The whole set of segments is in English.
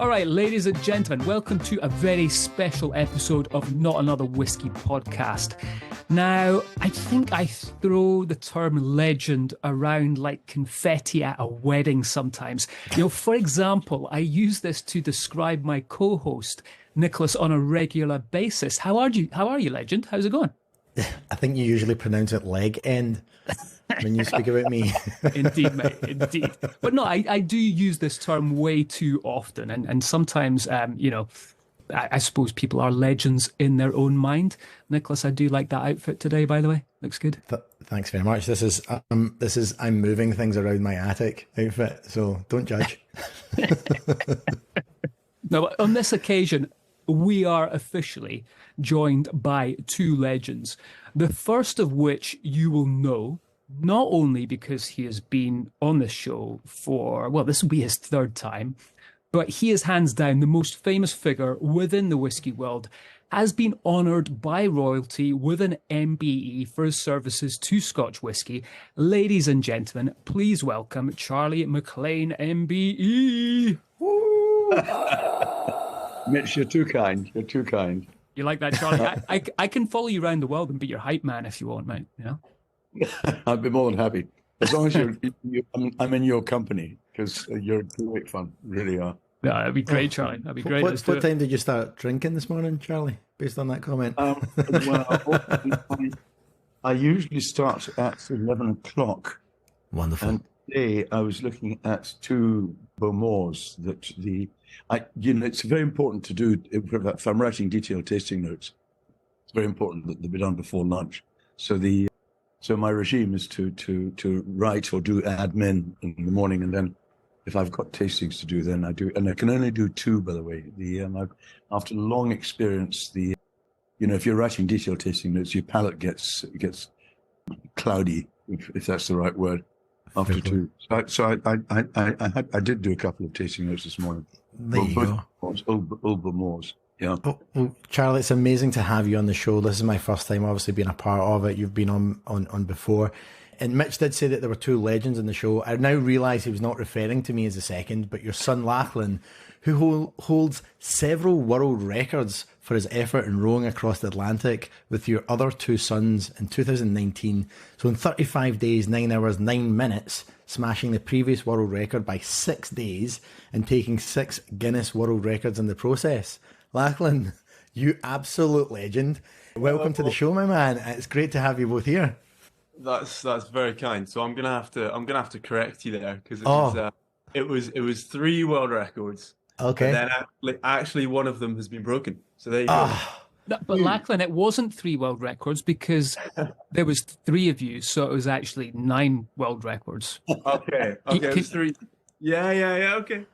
All right, ladies and gentlemen, welcome to a very special episode of Not Another Whiskey Podcast. Now, I think I throw the term legend around like confetti at a wedding sometimes. You know, for example, I use this to describe my co-host, Nicholas, on a regular basis. How are you, legend? How's it going? I think you usually pronounce it leg end when you speak about me. Indeed, mate, indeed. But no, I do use this term way too often. And sometimes, I suppose people are legends in their own mind. Nicholas, I do like that outfit today, by the way. Looks good. Thanks very much. This is I'm moving things around my attic outfit, so don't judge. No, on this occasion, we are officially joined by two legends. The first of which you will know, not only because he has been on this show for, well, this will be his third time, but he is hands down the most famous figure within the whiskey world, has been honoured by royalty with an MBE for his services to Scotch whiskey. Ladies and gentlemen, please welcome Charlie MacLean MBE. Mitch, you're too kind. You're too kind. You like that, Charlie? I can follow you around the world and be your hype man if you want, mate. You know? I'd be more than happy. As long as I'm in your company, because you're great fun. Really are. Yeah, that'd be great, Charlie. That'd be great. What time did you start drinking this morning, Charlie, based on that comment? I usually start at 11 o'clock. Wonderful. And today I was looking at two Beaumours that it's very important to do, if I'm writing detailed tasting notes, it's very important that they be done before lunch. So my regime is to write or do admin in the morning, and then if I've got tastings to do, then I do. And I can only do two, by the way. After long experience, if you're writing detailed tasting notes, your palate gets cloudy, if that's the right word, after two. So I did do a couple of tasting notes this morning. There you go. Old Beaumours. Yeah. Well, Charlie, it's amazing to have you on the show. This is my first time, obviously, being a part of it. You've been on before. And Mitch did say that there were two legends in the show. I now realise he was not referring to me as the second, but your son Lachlan, who holds several world records for his effort in rowing across the Atlantic with your other two sons in 2019. So in 35 days, 9 hours, 9 minutes, smashing the previous world record by 6 days and taking 6 Guinness World Records in the process. Lachlan, you absolute legend. Welcome to the show, my man. It's great to have you both here. That's very kind. So I'm gonna have to correct you there, because it was 3 world records. Okay. And then actually one of them has been broken. So there you go. No, but Lachlan, it wasn't 3 world records because there was 3 of you, so it was actually 9 world records. Okay. It was 3. Yeah. Okay.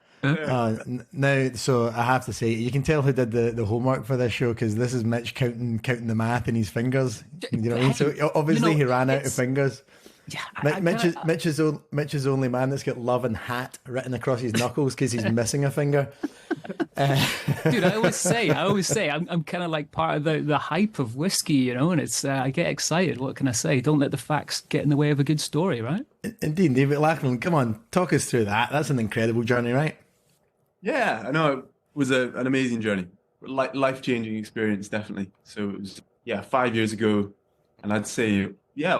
Now, so I have to say, you can tell who did the homework for this show, because this is Mitch counting the math in his fingers. You know what I mean? So obviously he ran out of fingers. Yeah, Mitch is the only man that's got love and hat written across his knuckles because he's missing a finger. Dude, I always say, I'm kind of like part of the hype of whiskey, you know, and it's I get excited. What can I say? Don't let the facts get in the way of a good story, right? Indeed, David Lachlan, come on, talk us through that. That's an incredible journey, right? Yeah, I know. It was an amazing journey, life-changing experience, definitely. So it was 5 years ago, and I'd say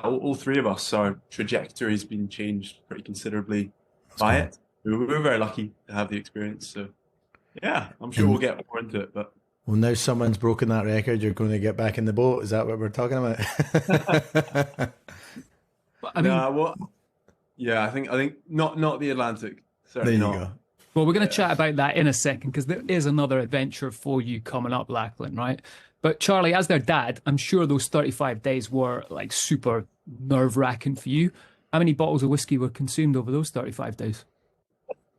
all 3 of us, our trajectory has been changed pretty considerably by it. We were very lucky to have the experience. So yeah, I'm sure we'll get more into it. But well, now someone's broken that record, you're going to get back in the boat. Is that what we're talking about? I mean, I think not the Atlantic. there Certainly you not. go. Well, we're going to chat about that in a second, because there is another adventure for you coming up, Lachlan, right? But Charlie, as their dad, I'm sure those 35 days were like super nerve-wracking for you. How many bottles of whiskey were consumed over those 35 days?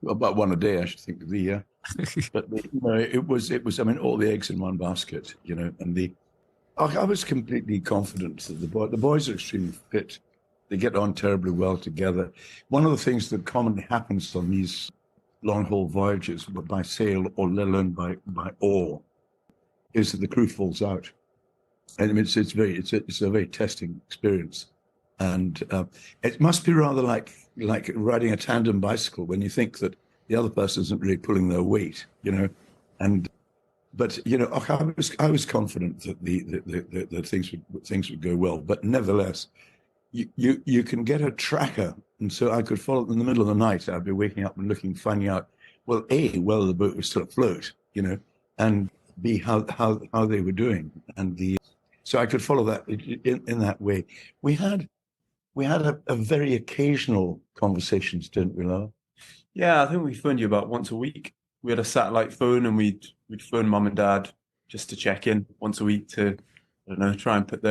About one a day, I should think. But it was. I mean, all the eggs in one basket, you know. And I was completely confident that the boys are extremely fit. They get on terribly well together. One of the things that commonly happens on these long-haul voyages, by sail or let alone by oar, is that the crew falls out. And I mean, it's a very testing experience. And it must be rather like riding a tandem bicycle, when you think that the other person isn't really pulling their weight, and. But I was confident that the things would go well. But nevertheless, you can get a tracker, and so I could follow it in the middle of the night. I'd be waking up and looking, finding out, well, A, whether the boat was still afloat, and B, how they were doing, and so I could follow that in that way. We had a very occasional conversations, didn't we, Lara? Yeah, I think we phoned you about once a week. We had a satellite phone, and we'd phone mum and dad just to check in once a week to, I don't know, try and put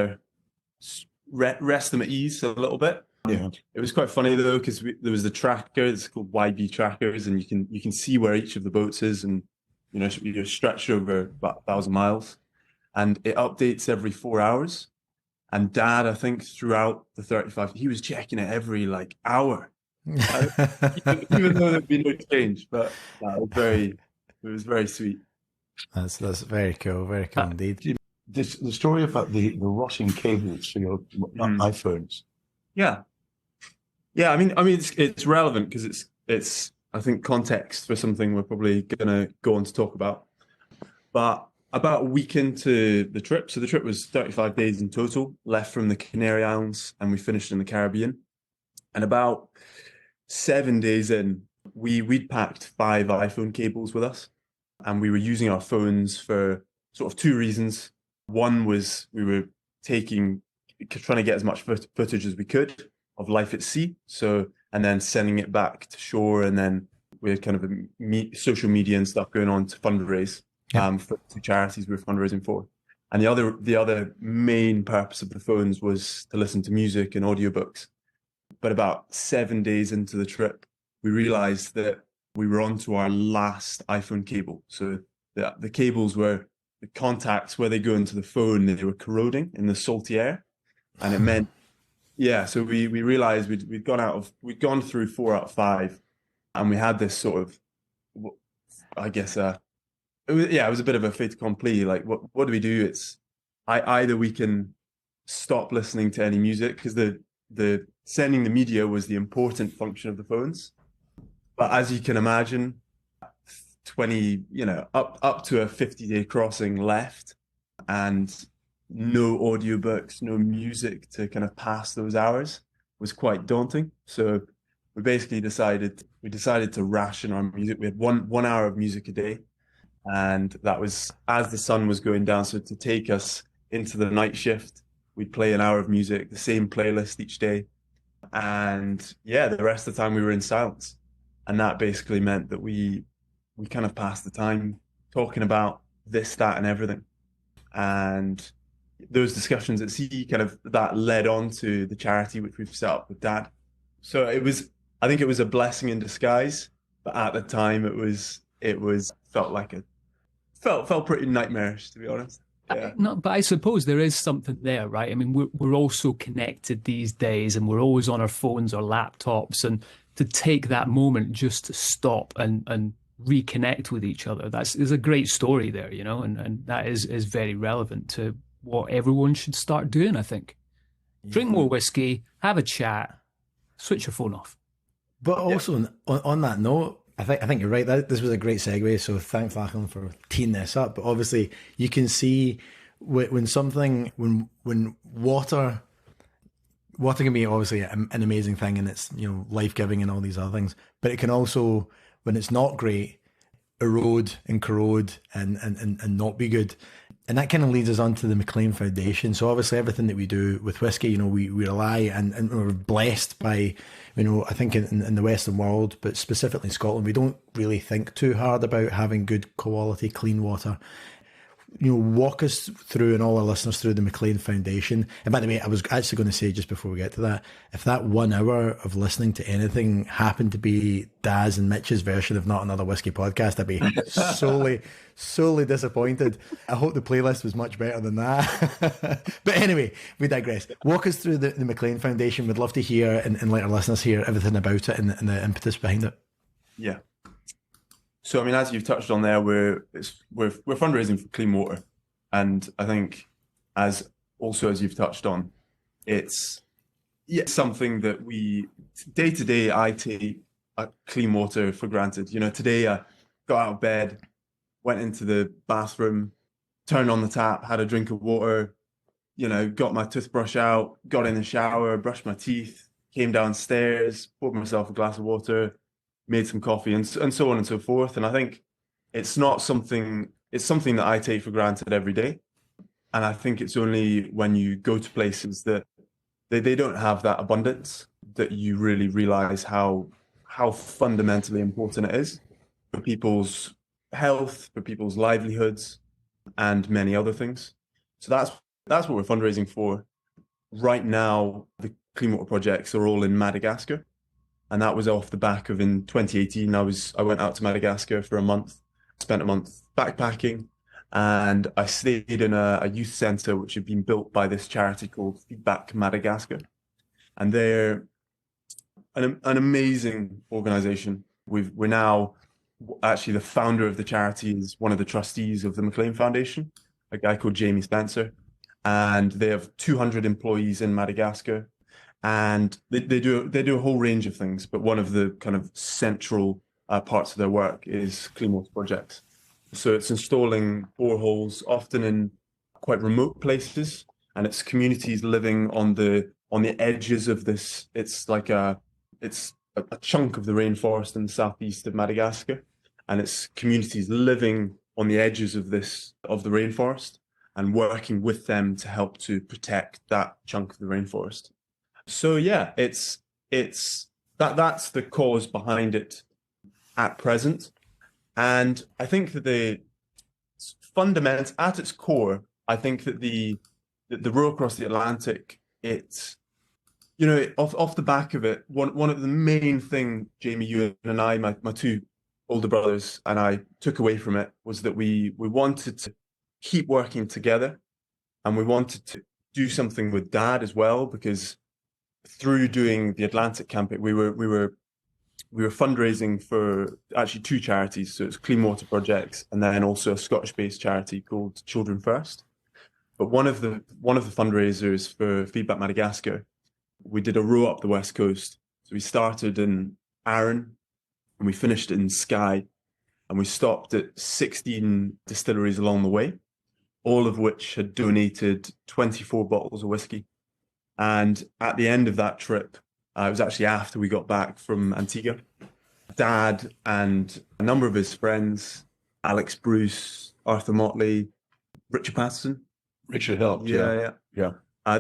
rest them at ease a little bit. Yeah. It was quite funny though, because there was the tracker. It's called YB trackers, and you can see where each of the boats is, and you're stretched over about 1,000 miles, and it updates every 4 hours. And Dad, I think throughout the 35, he was checking it every hour. Even though there'd be no change, but it was very sweet. That's very cool indeed. The story about the rotting cables for your iPhones. Yeah. I mean it's relevant because it's I think context for something we're probably gonna go on to talk about. But about a week into the trip, so the trip was 35 days in total, left from the Canary Islands, and we finished in the Caribbean. And about 7 days in, we'd packed 5 iPhone cables with us, and we were using our phones for sort of 2 reasons. One was we were trying to get as much footage as we could of life at sea, and then sending it back to shore, and then we had kind of social media and stuff going on to fundraise for 2 charities we were fundraising for. And the other main purpose of the phones was to listen to music and audiobooks. But about 7 days into the trip, we realized that we were onto our last iPhone cable. So the cables were, the contacts where they go into the phone, they were corroding in the salty air. And it meant, so we realized we'd gone through 4 out of 5, and we had this sort of, I guess, it was a bit of a fait accompli. Like, what do we do? Either we can stop listening to any music, because the sending the media was the important function of the phones. But as you can imagine, 20, up to a 50-day crossing left, and no audiobooks, no music to kind of pass those hours was quite daunting. So we basically decided to ration our music. We had one hour of music a day, and that was as the sun was going down. So to take us into the night shift, we'd play an hour of music, the same playlist each day. And the rest of the time we were in silence. And that basically meant that we kind of passed the time talking about this, that, and everything. And those discussions at sea that led on to the charity which we've set up with Dad. So I think it was a blessing in disguise, but at the time it felt pretty nightmarish, to be honest. Yeah. No, but I suppose there is something there, right? I mean, we're all so connected these days, and we're always on our phones or laptops, and to take that moment just to stop and reconnect with each other, is a great story there, and that is very relevant to what everyone should start doing, I think. Drink more whiskey, have a chat, switch your phone off. But also on that note, I think you're right. This was a great segue. So thanks, Lachlan, for teeing this up. But obviously, you can see when water can be obviously an amazing thing, and it's life giving and all these other things. But it can also, when it's not great, erode and corrode and not be good. And that kind of leads us on to the Maclean Foundation. So obviously everything that we do with whiskey, we rely and we're blessed by, I think in the Western world, but specifically in Scotland, we don't really think too hard about having good quality, clean water. Walk us through, and all our listeners through, the Maclean Foundation. And by the way, I was actually going to say, just before we get to that, if that 1 hour of listening to anything happened to be Daz and Mitch's version of Not Another Whiskey Podcast, I'd be solely disappointed. I hope the playlist was much better than that. But anyway, we digress. Walk us through the Maclean Foundation. We'd love to hear and let our listeners hear everything about it and the impetus behind it. Yeah. So, I mean, as you've touched on there, we're fundraising for clean water. And I think as you've touched on, it's something that we, day to day, I take clean water for granted. You know, today I got out of bed, went into the bathroom, turned on the tap, had a drink of water, you know, got my toothbrush out, got in the shower, brushed my teeth, came downstairs, poured myself a glass of water, made some coffee, and so on and so forth. And I think it's something that I take for granted every day. And I think it's only when you go to places that they don't have that abundance that you really realize how fundamentally important it is for people's health, for people's livelihoods, and many other things. So that's what we're fundraising for. Right now, the clean water projects are all in Madagascar. And that was off the back of, in 2018, I went out to Madagascar for a month, spent a month backpacking, and I stayed in a youth centre which had been built by this charity called Feedback Madagascar. And they're an amazing organisation. We're now, actually the founder of the charity is one of the trustees of the Maclean Foundation, a guy called Jamie Spencer. And they have 200 employees in Madagascar. And they do a whole range of things, but one of the kind of central parts of their work is clean water projects. So it's installing boreholes, often in quite remote places, and it's communities living on the edges of this. It's a chunk of the rainforest in the southeast of Madagascar, and it's communities living on the edges of the rainforest and working with them to help to protect that chunk of the rainforest. So yeah, that's the cause behind it at present. And I think that the fundament at its core, I think that the row across the Atlantic, it's, you know, off the back of it, one of the main thing, Jamie, you and I, my two older brothers and I took away from it was that we wanted to keep working together, and we wanted to do something with Dad as well, because through doing the Atlantic campaign, we were fundraising for actually two charities. So it's clean water projects, and then also a Scottish-based charity called Children First. But one of the fundraisers for Feedback Madagascar, we did a row up the west coast. So we started in Arran, and we finished in Skye, and we stopped at 16 distilleries along the way, all of which had donated 24 bottles of whiskey. And at the end of that trip, it was actually after we got back from Antigua, Dad and a number of his friends, Alex Bruce, Arthur Motley, Richard Patterson. Richard helped. Yeah.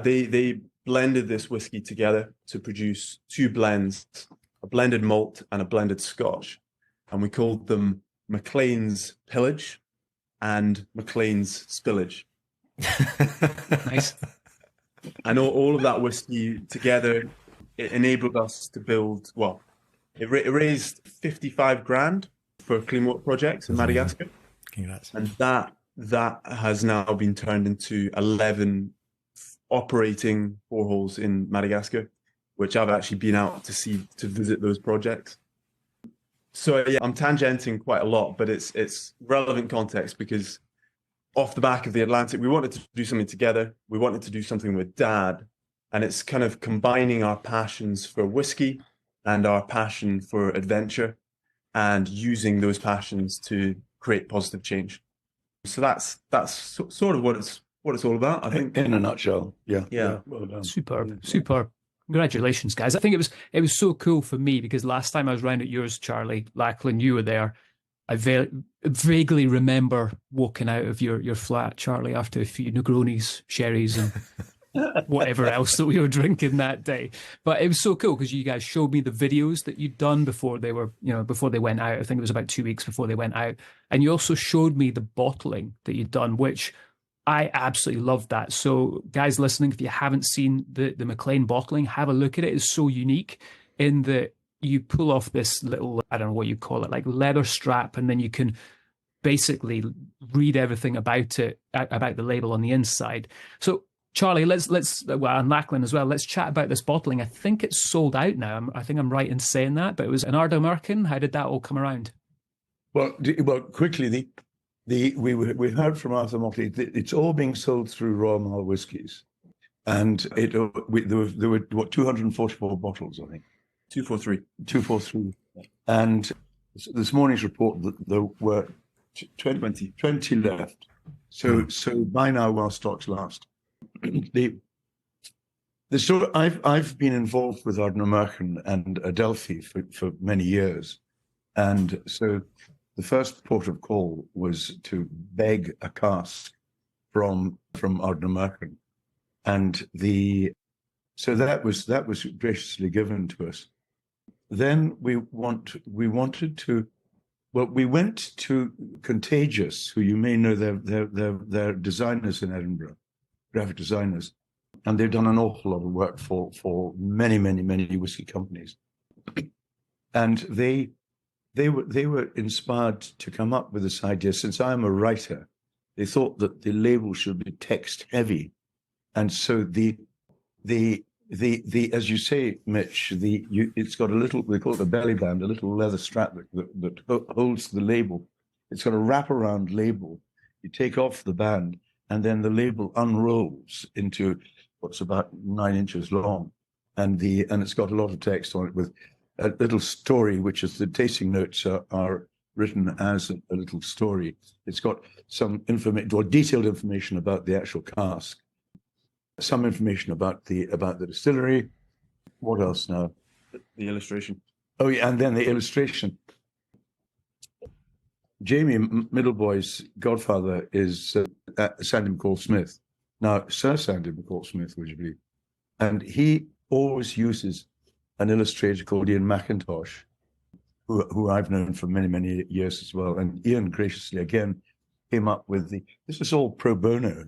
They blended this whiskey together to produce two blends, a blended malt and a blended Scotch. And we called them Maclean's Pillage and Maclean's Spillage. Nice. And all of that whiskey together, it enabled us to build, well, it raised 55 grand for clean water projects in Madagascar. Congrats. And that has now been turned into 11 operating boreholes in Madagascar, which I've actually been out to visit those projects. So yeah, I'm tangenting quite a lot, but it's relevant context because off the back of the Atlantic, we wanted to do something together. We wanted to do something with Dad, and it's kind of combining our passions for whiskey and our passion for adventure and using those passions to create positive change. So that's sort of what it's all about, I think. In a nutshell. Yeah. Well done. Superb. Congratulations, guys. I think it was so cool for me because last time I was round at yours, Charlie, Lachlan, you were there. I vaguely remember walking out of your flat, Charlie, after a few Negronis, sherries, and whatever else that we were drinking that day. But it was so cool because you guys showed me the videos that you'd done before they went out. I think it was about 2 weeks before they went out. And you also showed me the bottling that you'd done, which I absolutely loved that. So guys listening, if you haven't seen the Maclean bottling, have a look at it. It's so unique in that you pull off this little, I don't know what you call it, like leather strap, and then you can basically read everything about it, about the label on the inside. So Charlie, let's and Lachlan as well, let's chat about this bottling. I think it's sold out now. I think I'm right in saying that, but it was an Ardmurchan. How did that all come around? Well, quickly, we heard from Arthur Motley that it's all being sold through Royal Mile Whiskies, and there were 244 bottles, I think. 243. 243. And this morning's report that there were 20 left. So buy now while stocks last. I've been involved with Ardnamurchan and Adelphi for many years. And so the first port of call was to beg a cask from Ardnamurchan. And so that was graciously given to us. Then we went to Contagious, who you may know, they're designers in Edinburgh, graphic designers, and they've done an awful lot of work for many whiskey companies. And they were inspired to come up with this idea. Since I'm a writer, they thought that the label should be text heavy, and so the as you say, Mitch, it's got a little, we call it a belly band, a little leather strap that holds the label. It's got a wraparound label. You take off the band, and then the label unrolls into what's about 9 inches long, and it's got a lot of text on it with a little story, which is the tasting notes are written as a little story. It's got some information or detailed information about the actual cask, some information about the distillery. What else now? The illustration. Oh yeah, and then the illustration. Jamie Middleboy's godfather is Sandy McCall Smith. Now, Sir Sandy McCall Smith, would you believe? And he always uses an illustrator called Ian McIntosh, who I've known for many years as well. And Ian graciously again came up with this is all pro bono,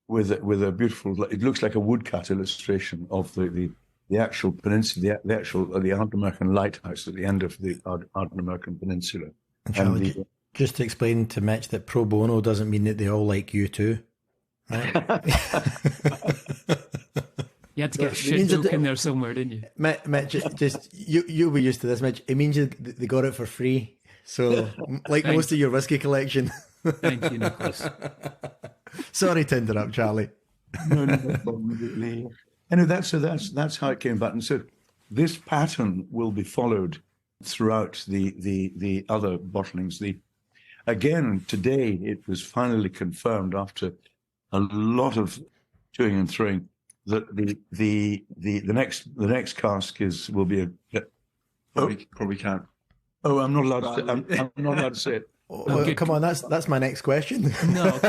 with a beautiful, it looks like a woodcut illustration of the actual peninsula, the Ardnamurchan lighthouse at the end of the Ardnamurchan Peninsula. And Charlie, just to explain to Mitch that pro bono doesn't mean that they all like you too, right? You had to get a shit joke in there somewhere, didn't you? Mitch, just you'll be used to this, Mitch. It means they got it for free. So, like most of your whiskey collection. Thank you, Nicholas. Sorry to interrupt, Charlie. No problem. Anyway, that's how it came about. And so this pattern will be followed throughout the other bottlings. Again, today it was finally confirmed after a lot of toing and throwing that the next cask will be a Probably can't. Oh, I'm not allowed to. I'm not allowed to say it. Oh, come on, that's my next question. No,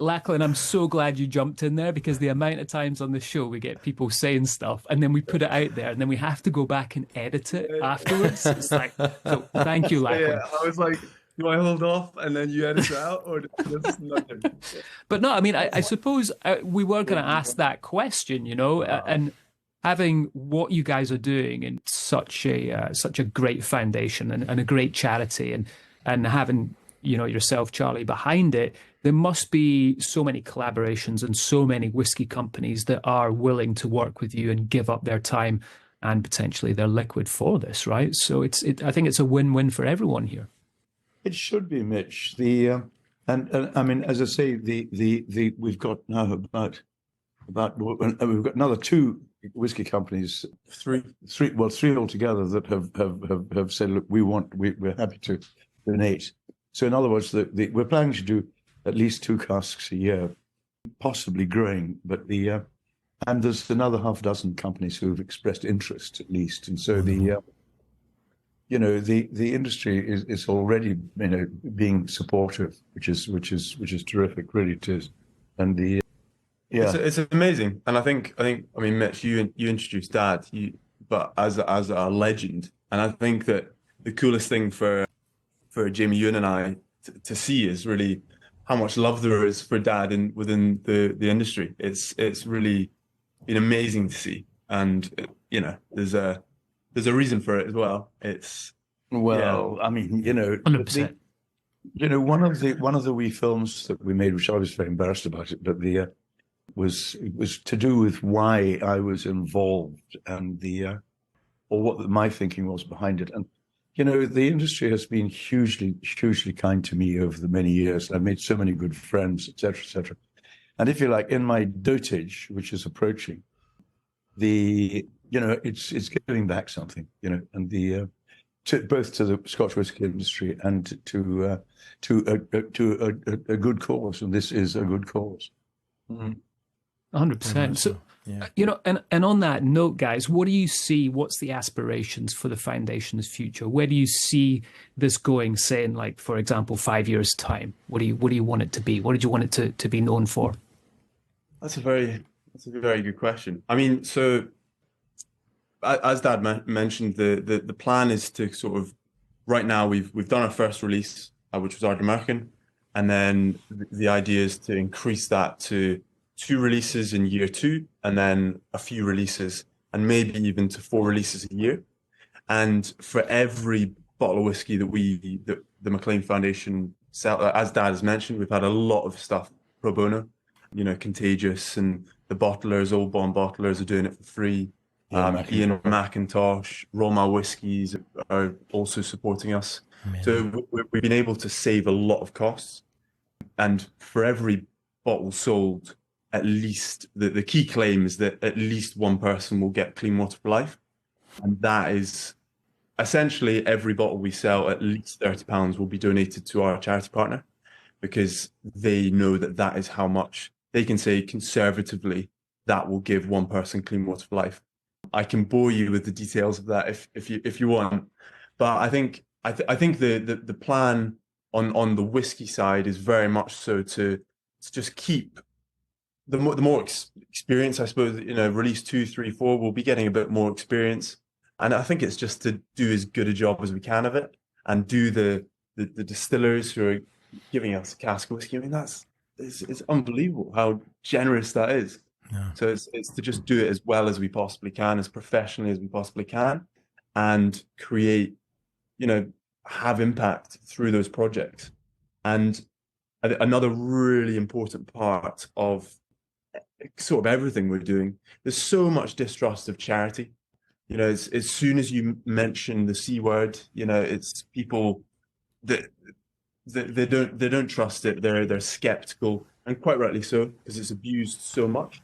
Lachlan, I'm so glad you jumped in there, because the amount of times on the show we get people saying stuff and then we put it out there and then we have to go back and edit it afterwards. It's like, so thank you, Lachlan. Yeah, I was like, do I hold off and then you edit it out, or just nothing? But no, I mean, I suppose we were going to ask that question, and having what you guys are doing in such a great foundation and a great charity, and having yourself, Charlie, behind it, there must be so many collaborations and so many whiskey companies that are willing to work with you and give up their time and potentially their liquid for this, right? So I think it's a win-win for everyone here. It should be, Mitch. And I mean, as I say, we've got now about we've got another 2 whiskey companies, three altogether, that have said, look, we're happy to donate. So in other words, we're planning to do at least 2 casks a year, possibly growing. But and there's another half dozen companies who've expressed interest at least, and so the industry is already being supportive, which is terrific, really it is, and it's amazing. And I mean, Mitch, you introduced Dad, but as a legend, and I think that the coolest thing for Jamie, you and I to see is really how much love there is for Dad within the industry. It's really been amazing to see, and there's a reason for it as well. I mean, 100%. One of the wee films that we made, which I was very embarrassed about it, but it was to do with why I was involved and or what my thinking was behind it. And the industry has been hugely kind to me over the many years. I've made so many good friends, etc., etc. And if you like, in my dotage, which is approaching, the it's giving back something, and both to the Scotch whisky industry and to a good cause, and this is a good cause. 100%. So, and on that note, guys, what do you see? What's the aspirations for the foundation's future? Where do you see this going, say, in, like, for example, 5 years' time? What do you want it to be? What did you want it to be known for? That's a very good question. I mean, so as Dad mentioned, the plan is to sort of, right now we've done our first release, which was our American, and then the idea is to increase that to 2 releases in year 2, and then a few releases, and maybe even to 4 releases a year. And for every bottle of whiskey that the Maclean Foundation sell, as Dad has mentioned, we've had a lot of stuff pro bono, Contagious, and the bottlers, Old Bond bottlers, are doing it for free. Ian McIntosh, Roma Whiskies are also supporting us. Amazing. So we've been able to save a lot of costs, and for every bottle sold, at least the key claim is that at least one person will get clean water for life, and that is essentially every bottle we sell, at least £30 will be donated to our charity partner, because they know that is how much they can say conservatively that will give one person clean water for life. I can bore you with the details of that if you want, but I think the plan on the whiskey side is very much so to just keep the more experience, I suppose. Release 2, 3, 4, we'll be getting a bit more experience, and I think it's just to do as good a job as we can of it, and do the distillers who are giving us a cask of whiskey. I mean, it's unbelievable how generous that is. Yeah. So it's to just do it as well as we possibly can, as professionally as we possibly can, and create, have impact through those projects. And another really important part of sort of everything we're doing, there's so much distrust of charity. As soon as you mention the C word, it's people that they don't trust it. They're skeptical, and quite rightly so, because it's abused so much.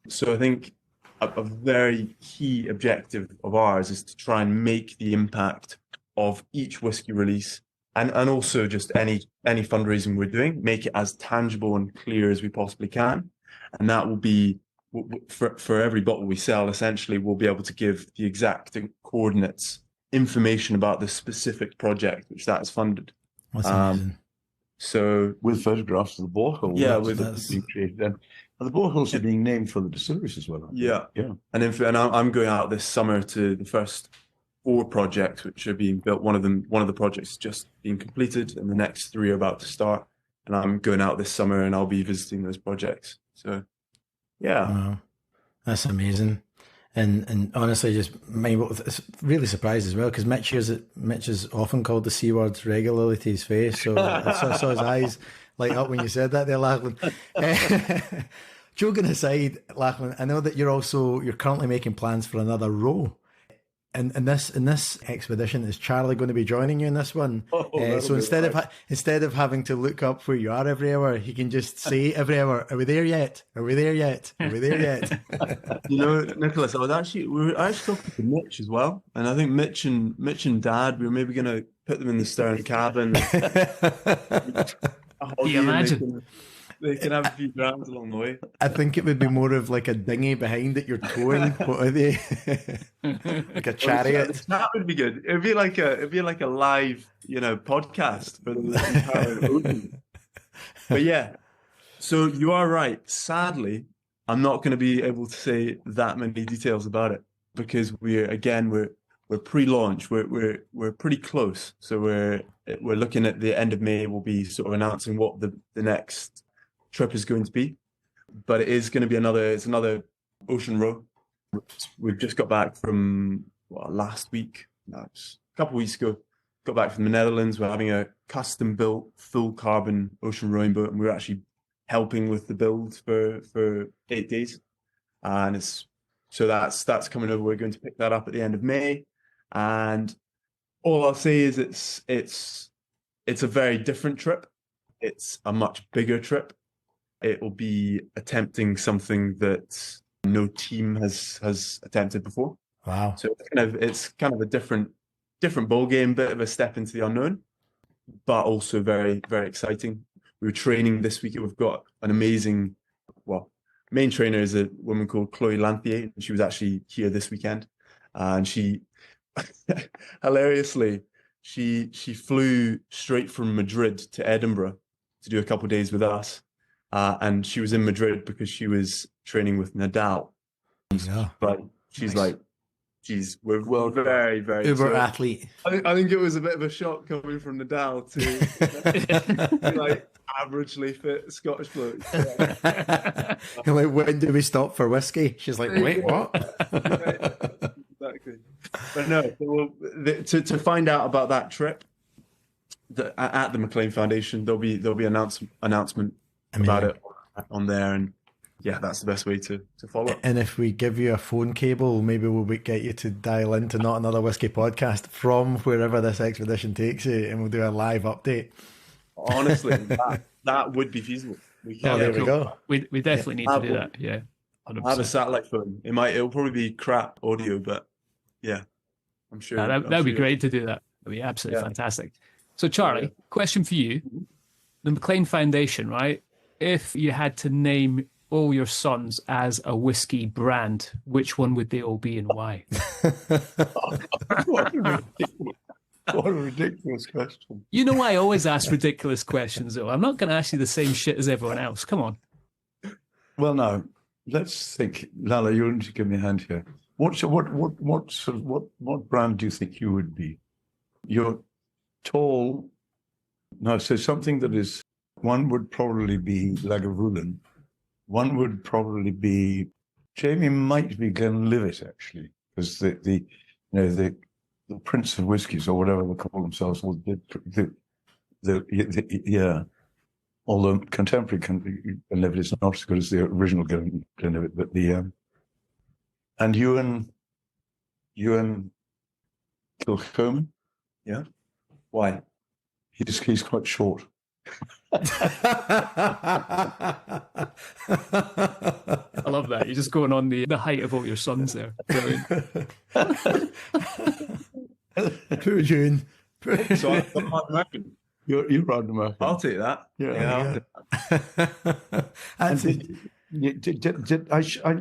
So I think a very key objective of ours is to try and make the impact of each whiskey release, and also just any fundraising we're doing, make it as tangible and clear as we possibly can. And that will be, for every bottle we sell, essentially, we'll be able to give the exact coordinates, information about the specific project which that is funded. That's amazing. So with photographs of the borehole, that's being created. And the boreholes are being named for the distilleries as well. Yeah. And I'm going out this summer to the first 4 projects which are being built. One of the projects is just being completed, and the next 3 are about to start. And I'm going out this summer, and I'll be visiting those projects. So, yeah. Wow. That's amazing. And honestly, just it's really surprised as well, because Mitch is often called the C word regularly to his face. So I saw his eyes light up when you said that there, Lachlan. Joking aside, Lachlan, I know that you're currently making plans for another row. And in this expedition, is Charlie going to be joining you in this one? So instead of having to look up where you are every hour, he can just say every hour, "Are we there yet? Are we there yet? Are we there yet?" Nicholas, we were actually talking to Mitch as well, and I think Mitch and Dad, we were maybe going to put them in the stern cabin. Can you imagine? They can have a few grams along the way. I think it would be more of like a dinghy behind that you're towing. What are they? Like a chariot. That would be good. It'd be like a live, podcast for the entire ocean. But yeah, so you are right. Sadly, I'm not going to be able to say that many details about it, because we're pre-launch. We're pretty close. So we're looking at the end of May. We'll be sort of announcing what the next trip is going to be, but it is going to be another ocean row. We've just got back from last week, a couple of weeks ago. Got back from the Netherlands. We're having a custom built full carbon ocean rowing boat, and we're actually helping with the build for 8 days. And that's coming over. We're going to pick that up at the end of May, and all I'll say is it's a very different trip. It's a much bigger trip. It will be attempting something that no team has attempted before. Wow. So it's kind of a different ball game, bit of a step into the unknown, but also very, very exciting. We were training this week. We've got an amazing, main trainer is a woman called Chloe Lanthier, and she was actually here this weekend. And she, hilariously, she flew straight from Madrid to Edinburgh to do a couple of days with us. And she was in Madrid because she was training with Nadal. Yeah. But she's nice. We're very, very uber athlete. I think it was a bit of a shock coming from Nadal to like averagely fit Scottish bloke. Yeah. Like, when do we stop for whiskey? She's like, wait, what? Exactly. But no, to find out about that trip at the Maclean Foundation, there'll be announcement about it on there, and yeah, that's the best way to follow. And if we give you a phone cable, maybe we'll get you to dial into Not Another Whiskey podcast from wherever this expedition takes you, and we'll do a live update. Honestly, that would be feasible. We go. We definitely need to do that. Yeah, 100%. I have a satellite phone. It'll probably be crap audio, but yeah, I'm sure. That'd be great to do that. That'd be absolutely fantastic. So, Charlie, question for you: the Maclean Foundation, right? If you had to name all your sons as a whiskey brand, which one would they all be and why? What a ridiculous question. You know, I always ask ridiculous questions, though. I'm not going to ask you the same shit as everyone else. Come on. Well, now let's think. Lala, you need to give me a hand here. What brand do you think you would be? You're tall. Now, so something that is. One would probably be Lagavulin. One would probably be Jamie. Might be Glenlivet actually, because the Prince of Whiskies or whatever they call themselves. Although contemporary Glenlivet is not as good as the original Glenlivet, but and Ewan Kilchoman. Yeah, why? He's quite short. I love that. You're just going on the height of all your sons there. Poor June. So I'm American. You're Rod American. I'll take that. Yeah.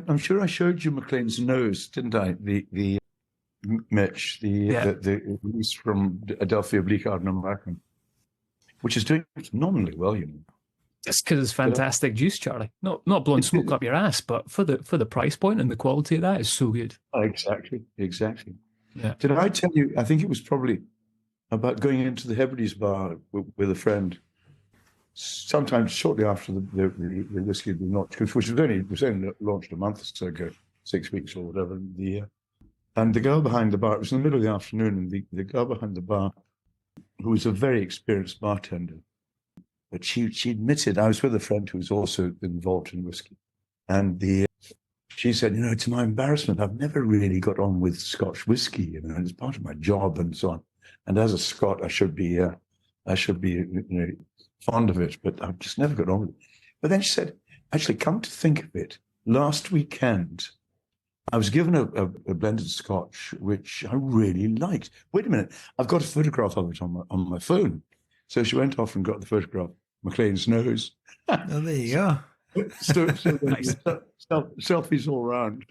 I'm sure I showed you Maclean's nose, didn't I? The Mitch, the release from Adelphia Bleakard and American, which is doing phenomenally well, you know. Just because it's fantastic juice, Charlie. Not blowing smoke up your ass, but for the price point and the quality of that is so good. Exactly. Yeah. Did I tell you? I think it was probably about going into the Hebrides bar with a friend. Sometime shortly after the whiskey had been launched, which was only launched a month or so ago, 6 weeks or whatever. And the girl behind the bar, it was in the middle of the afternoon, and the girl behind the bar, who was a very experienced bartender, but she admitted, I was with a friend who was also involved in whiskey, and she said, to my embarrassment, I've never really got on with Scotch whiskey, and it's part of my job and so on. And as a Scot, I should be fond of it, but I've just never got on with it. But then she said, actually, come to think of it, last weekend, I was given a blended Scotch, which I really liked. Wait a minute, I've got a photograph of it on my phone. So she went off and got the photograph, Maclean's nose. Oh, there you go. So nice. Selfies all around.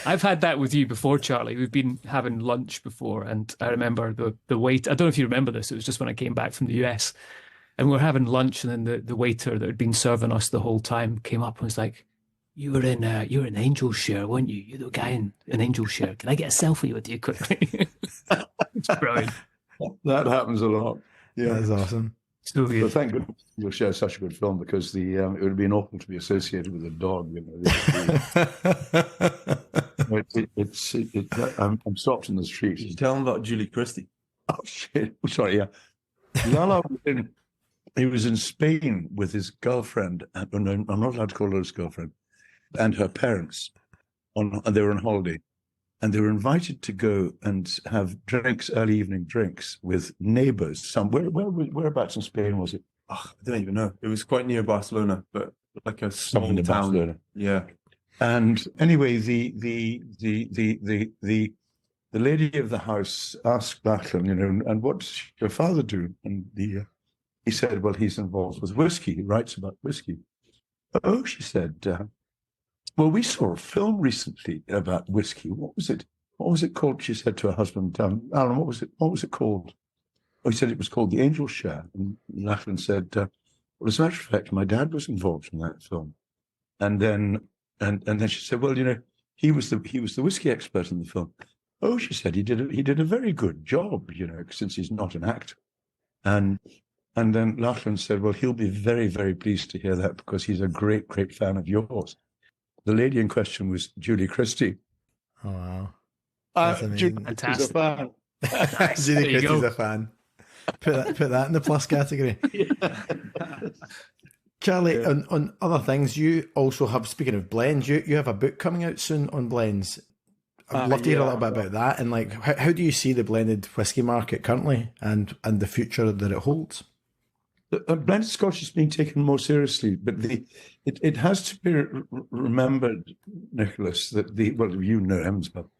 I've had that with you before, Charlie. We've been having lunch before, and I remember the wait. I don't know if you remember this. It was just when I came back from the US, and we were having lunch, and then the waiter that had been serving us the whole time came up and was like, You were in Angel Share, weren't you? You're the guy in Angel Share. Can I get a selfie with you quickly? It's brilliant. That happens a lot. Yeah, that's awesome. So good. But thank goodness Angel Share is such a good film, because it would have been awful to be associated with a dog. I'm stopped in the street. You tell him about Julie Christie. Oh shit! Sorry, yeah. Lala he was in Spain with his girlfriend. I'm not allowed to call her his girlfriend. And her parents, and they were on holiday, and they were invited to go and have drinks, early evening drinks, with neighbours. Whereabouts in Spain was it? Oh, I don't even know. It was quite near Barcelona, but like a small town. Barcelona. Yeah. And anyway, the lady of the house asked Lachlan, and what does your father do? And he said, well, he's involved with whiskey. He writes about whiskey. Oh, she said, well, we saw a film recently about whiskey. What was it? What was it called? She said to her husband, Alan, what was it? What was it called? Oh, he said it was called The Angel Share. And Lachlan said, well, as a matter of fact, my dad was involved in that film. And then she said, well, he was the whiskey expert in the film. Oh, she said, he did a very good job, since he's not an actor. And then Lachlan said, well, he'll be very, very pleased to hear that because he's a great, great fan of yours. The lady in question was Julie Christie. Oh, wow. That's amazing. Fantastic. She's a fan. Julie Christie's a fan. Put that in the plus category. Charlie, on other things, you also have, speaking of blends, you have a book coming out soon on blends. I'd love to hear a little bit about that, and like how do you see the blended whiskey market currently and the future that it holds? Blended Scotch is being taken more seriously, but it has to be remembered, Nicholas, that you know him as well,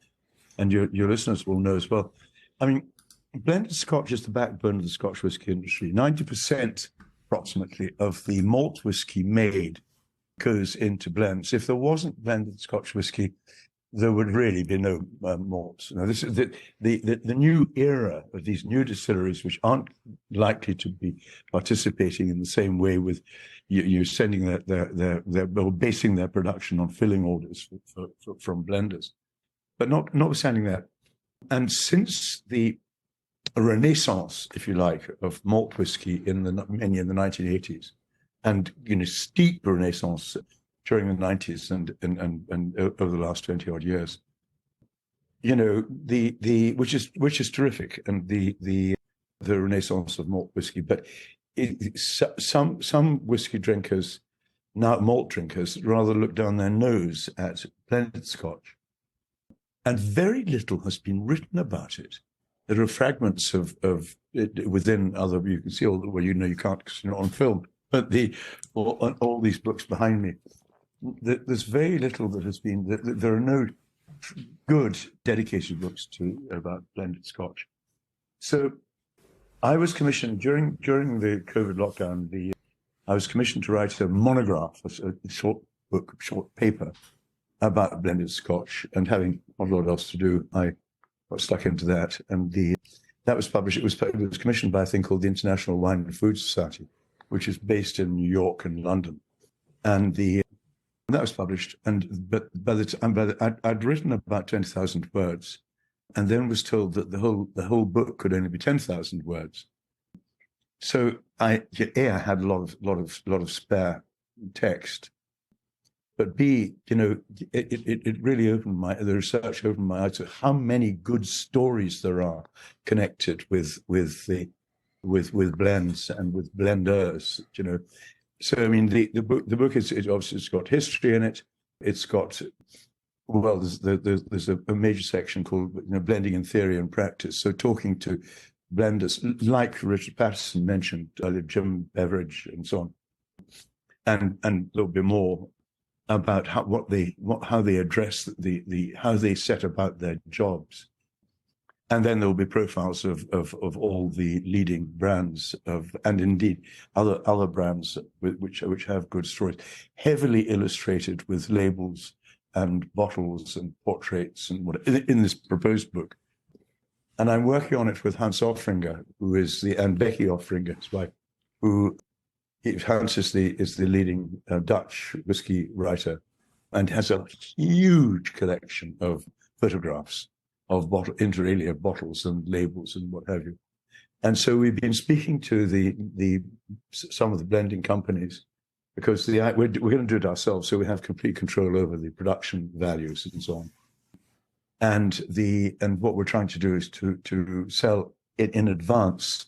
and your listeners will know as well. I mean, blended Scotch is the backbone of the Scotch whisky industry. 90% approximately of the malt whisky made goes into blends. If there wasn't blended Scotch whisky, there would really be no malts. Now, this is the new era of these new distilleries, which aren't likely to be participating in the same way with you sending their basing their production on filling orders from blenders. But notwithstanding that, and since the renaissance, if you like, of malt whisky in the 1980s, and steep renaissance during the 90s and over the last 20 odd years, which is terrific, and the renaissance of malt whisky. But some whiskey drinkers, now malt drinkers, rather look down their nose at blended Scotch, and very little has been written about it. There are fragments of it within other. You can see all. Well, you can't because you're not on film. But all these books behind me, there's very little that has been. There are no good dedicated books about blended Scotch. So, I was commissioned during the COVID lockdown. I was commissioned to write a monograph, a short paper about blended Scotch, and having not a lot else to do, I got stuck into that, and that was published. It was commissioned by a thing called the International Wine and Food Society, which is based in New York and London, and that was published. But by the time I'd written about 20,000 words, and then was told that the whole book could only be 10,000 words. So I had a lot of spare text. But B, it really the research opened my eyes to how many good stories there are connected with blends and with blenders, So I mean, the book is obviously it's got history in it. It's got there's a major section called blending in theory and practice. So talking to blenders like Richard Patterson mentioned earlier, Jim Beveridge and so on, and a little bit more about how they address how they set about their jobs, and then there will be profiles of all the leading brands and indeed other brands which have good stories, heavily illustrated with labels and bottles and portraits and what in this proposed book. And I'm working on it with Hans Offringer, and Becky Offringer, his wife, who. Hans is the leading Dutch whiskey writer, and has a huge collection of photographs of inter alia bottles and labels and what have you. And so we've been speaking to some of the blending companies because we're going to do it ourselves, so we have complete control over the production values and so on. And what we're trying to do is to sell it in advance,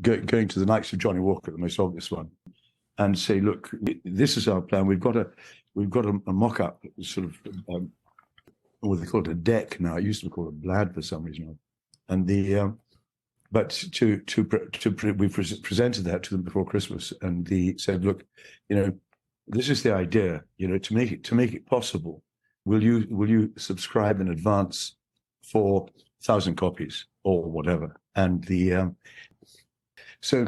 going to the likes of Johnny Walker, the most obvious one, and say, look, this is our plan. We've got a mock-up, sort of, what they call it, a deck now. It used to be called a blad for some reason, and but we presented that to them before Christmas, and they said, look, this is the idea, to make it possible will you subscribe in advance for 1,000 copies or whatever? And so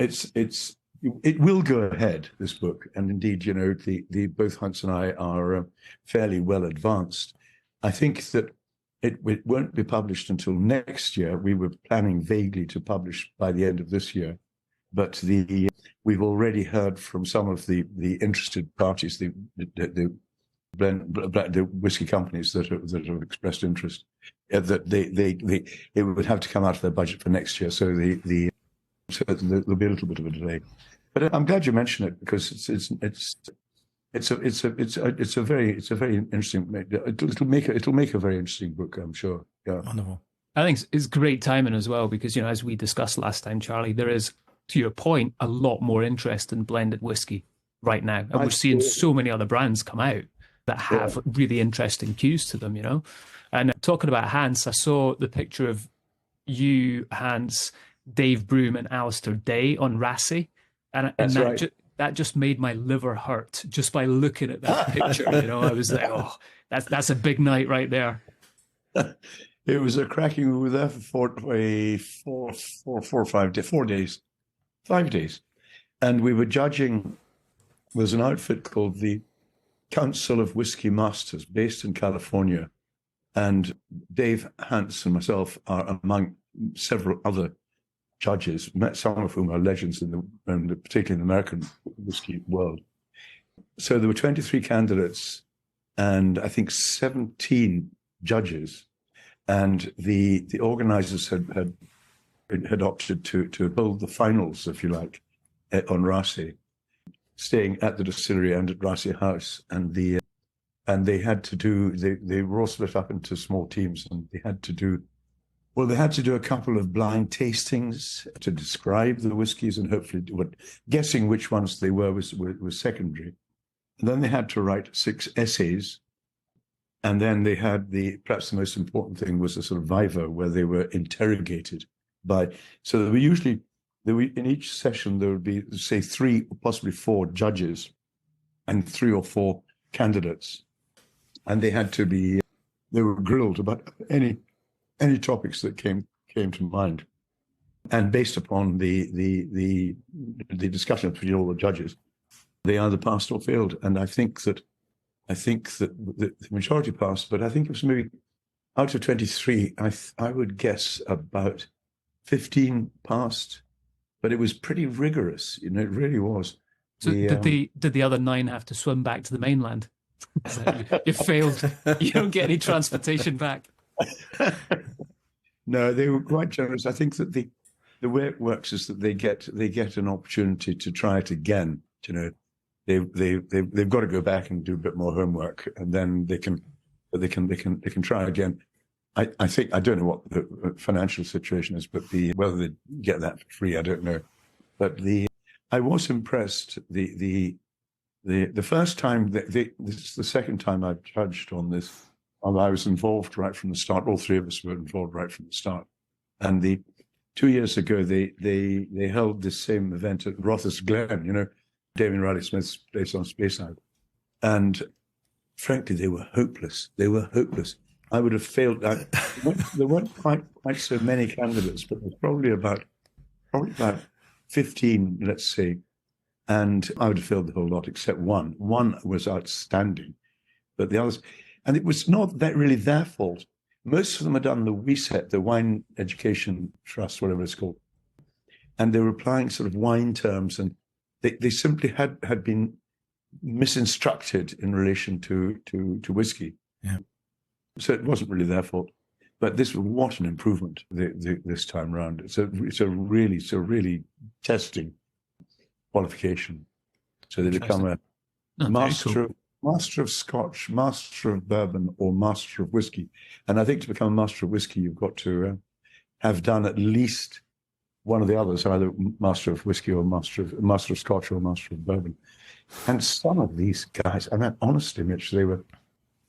it will go ahead, this book, and indeed, the both Hunts and I are fairly well advanced. I think that it won't be published until next year. We were planning vaguely to publish by the end of this year, but we've already heard from some of the interested parties, the whiskey companies that have expressed interest, that they would have to come out of their budget for next year. So there'll be a little bit of a delay. But I'm glad you mentioned it, because it's a very interesting. It'll make a very interesting book, I'm sure. Yeah, wonderful. I think it's great timing as well, because as we discussed last time, Charlie, there is, to your point, a lot more interest in blended whiskey right now, and we're seeing so many other brands come out that have really interesting cues to them. And talking about Hans, I saw the picture of you, Hans, Dave Broom, and Alistair Day on Rassie. And that just made my liver hurt just by looking at that picture. I was like, oh, that's a big night right there. It was a cracking. We were there for 4 days, 5 days, and we were judging. There's an outfit called the Council of Whiskey Masters, based in California, and Dave, Hans, and myself are among several other judges, some of whom are legends particularly in the American whiskey world. So there were 23 candidates and I think 17 judges, and the organizers had opted to hold the finals, if you like, on Rassie, staying at the distillery and at Rassie House, and they had to do. They were all split up into small teams, and they had to do a couple of blind tastings to describe the whiskies, and hopefully guessing which ones they were was secondary. And then they had to write 6 essays. And then they had perhaps the most important thing was a sort of viva, where they were interrogated so there were in each session, there would be, say, 3 or possibly 4 judges and 3 or 4 candidates. And they were grilled about any topics that came to mind, and based upon the discussion between all the judges, they either passed or failed. And I think that the majority passed, but I think it was maybe out of 23, I would guess about 15 passed, but it was pretty rigorous. It really was. So did the other 9 have to swim back to the mainland? You failed. You don't get any transportation back. No, they were quite generous. I think that the way it works is that they get an opportunity to try it again. They've got to go back and do a bit more homework, and then they can try again. I think, I don't know what the financial situation is, but whether they get that for free, I don't know. But I was impressed. The first time, this is the second time I've judged on this. I was involved right from the start. All 3 of us were involved right from the start. And 2 years ago, they held this same event at Rothes Glen, Damien Riley Smith's place on Speyside. And frankly, they were hopeless. I would have failed. There weren't quite so many candidates, but there's probably about 15, let's say. And I would have failed the whole lot except one. One was outstanding, but the others, and it was not really their fault. Most of them had done the WESET, the Wine Education Trust, whatever it's called, and they were applying sort of wine terms, and they simply had been misinstructed in relation to whiskey. Yeah. So it wasn't really their fault. But what an improvement this time round. It's a really testing qualification. So they become a master of Scotch, master of bourbon, or master of whiskey. And I think to become a master of whiskey, you've got to have done at least one of the others, either master of whiskey or master of Scotch or master of bourbon. And some of these guys, I mean, honestly, Mitch,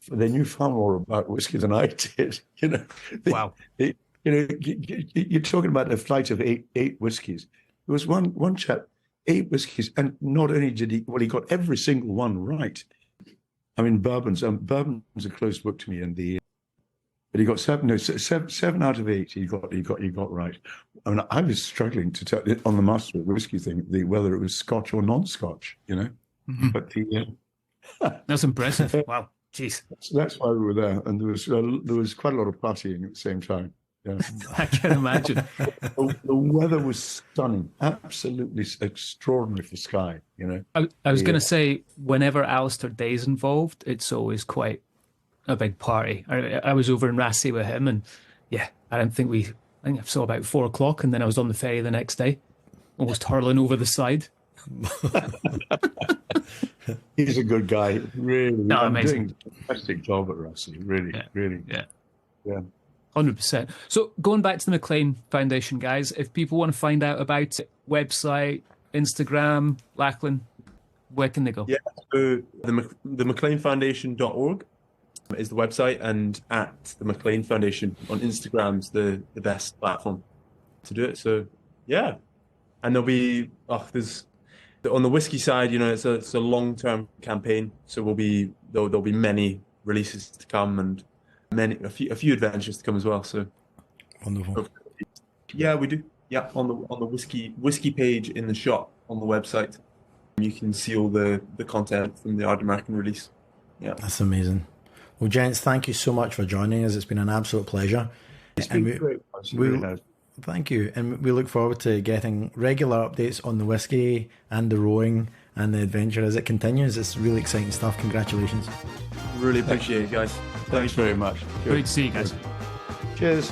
they knew far more about whiskey than I did. Wow. You're talking about a flight of eight whiskies. There was one chap, 8 whiskies, and not only did he got every single one right. I mean, bourbon's a close book to me, but he got seven out of 8. He got right. I mean, I was struggling to tell on the Master of Whiskey thing whether it was Scotch or non-Scotch, Mm-hmm. But That's impressive. Wow, jeez. That's why we were there, and there was quite a lot of partying at the same time. Yeah. I can imagine. The weather was stunning, absolutely extraordinary for Skye. I was going to say, whenever Alistair Day's involved, it's always quite a big party. I was over in Rassay with him, and yeah, I think I saw about 4 o'clock, and then I was on the ferry the next day, almost hurling over the side. He's a good guy, really. No, amazing. Doing a fantastic job at Rassay, really, really. Yeah. 100%. So going back to the Maclean Foundation, guys, if people want to find out about it, website, Instagram, Lachlan, where can they go? Yeah, so the MacleanFoundation.org is the website, and at the Maclean Foundation on Instagram's the best platform to do it. So yeah, and there'll be there's on the whiskey side, it's a long-term campaign, so there'll be many releases to come, and a few adventures to come as well. So wonderful. Yeah, we do. Yeah, on the whiskey page in the shop on the website, you can see all the content from the Ardnamurchan release. Yeah, that's amazing. Well, gents, thank you so much for joining us. It's been an absolute pleasure. It's been great. Thank you, and we look forward to getting regular updates on the whiskey and the rowing and the adventure as it continues. It's really exciting stuff. Congratulations. Really appreciate it, guys. Thanks very much. Great to see you guys. Cheers.